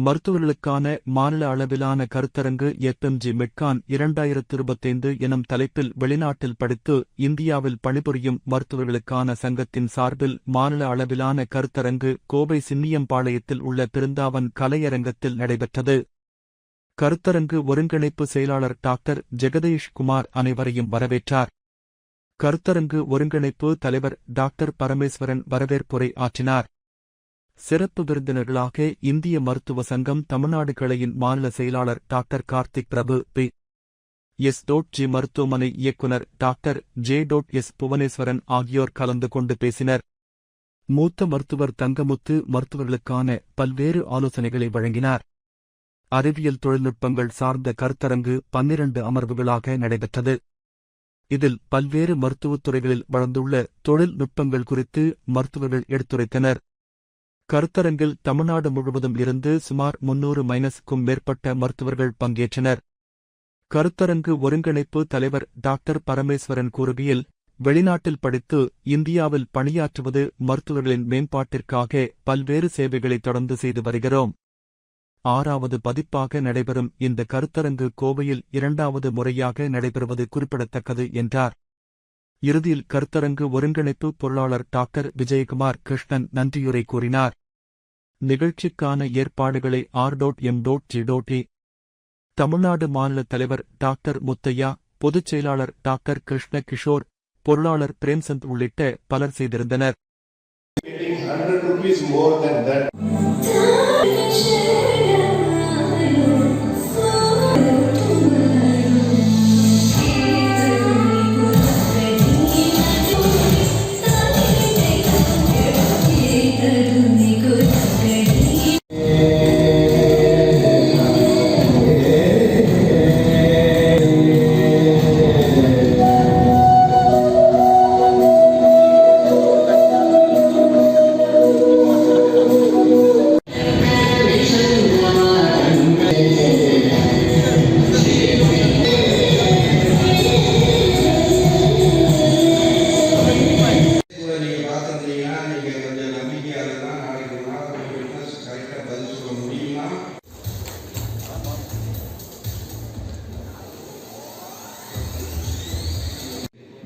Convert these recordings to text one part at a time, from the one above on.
மருத்துவர்களுக்கான மாநில அளவிலான கருத்தரங்கு எஃப்எம்ஜி மெட்கான் 2025 எனும் தலைப்பில் வெளிநாட்டில் படித்து இந்தியாவில் பணிபுரியும் மருத்துவர்களுக்கான சங்கத்தின் சார்பில் மாநில அளவிலான கருத்தரங்கு கோவை சின்னியம்பாளையத்தில் உள்ள பிருந்தாவன் கலையரங்கத்தில் நடைபெற்றது. கருத்தரங்கு ஒருங்கிணைப்பு செயலாளர் டாக்டர் ஜெகதீஷ் குமார் அனைவரையும் வரவேற்றார். கருத்தரங்கு ஒருங்கிணைப்பு தலைவர் டாக்டர் பரமேஸ்வரன் வரவேற்புரை ஆற்றினார். சிறப்பு விருந்தினர்களாக இந்திய மருத்துவ சங்கம் தமிழ்நாடு கிளையின் மாநில செயலாளர் டாக்டர் கார்த்திக் பிரபு, பி.எஸ்.ஜி மருத்துவமனை இயக்குனர் டாக்டர் ஜே.எஸ். புவனேஸ்வரன் ஆகியோர் கலந்து கொண்டு பேசினர். மூத்த மருத்துவர் தங்கமுத்து மருத்துவர்களுக்கான பல்வேறு ஆலோசனைகளை வழங்கினார். அறிவியல் தொழில்நுட்பங்கள் சார்ந்த கருத்தரங்கு 12 அமர்வுகளாக நடைபெற்றது. இதில் பல்வேறு மருத்துவத் துறைகளில் வளர்ந்துள்ள தொழில்நுட்பங்கள் குறித்து மருத்துவர்கள் எடுத்துரைத்தனர். கருத்தரங்கில் தமிழ்நாடு முழுவதும் இருந்து சுமார் 300க்கும் மேற்பட்ட மருத்துவர்கள் பங்கேற்றனர். கருத்தரங்கு ஒருங்கிணைப்பு தலைவர் டாக்டர் பரமேஸ்வரன் கூறுகையில், வெளிநாட்டில் படித்து இந்தியாவில் பணியாற்றுவது மருத்துவர்களின் மேம்பாட்டிற்காக பல்வேறு சேவைகளை தொடர்ந்து செய்து வருகிறோம். 6வது பதிப்பாக நடைபெறும் இந்த கருத்தரங்கு கோவையில் 2வது முறையாக நடைபெறுவது குறிப்பிடத்தக்கது என்றார். இறுதியில் கருத்தரங்கு ஒருங்கிணைப்பு பொருளாளர் டாக்டர் விஜயகுமார் கிருஷ்ணன் நன்றியுரை கூறினார். நிகழ்ச்சிக்கான ஏற்பாடுகளை ஆர்.எம்.ஜி. தமிழ்நாடு மாநில தலைவர் டாக்டர் முத்தையா, பொதுச் செயலாளர் டாக்டர் கிருஷ்ண கிஷோர், பொருளாளர் பிரேம்சந்த் உள்ளிட்ட பலர் செய்திருந்தனர்.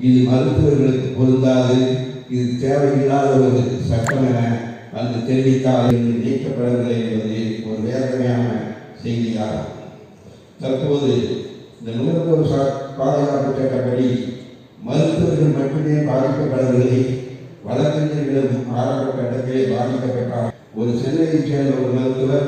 இது மருத்துவர்களுக்கு பொருந்தாது, இது தேவையில்லாத ஒரு சட்டம் என அந்த தெரிவித்தால் நீக்கப்படவில்லை என்பது ஒரு வேதனையான செய்தியாகும். தற்போது இந்த நுகர்வோர் பாதுகாப்பு சட்டப்படி மருத்துவர்கள் மட்டுமே பாதிக்கப்படவில்லை, வழக்கறிஞர்களும் ஆரம்ப கட்டத்திலே பாதிக்கப்பட்டார். ஒரு சென்னையைச் சேர்ந்த ஒரு மருத்துவர்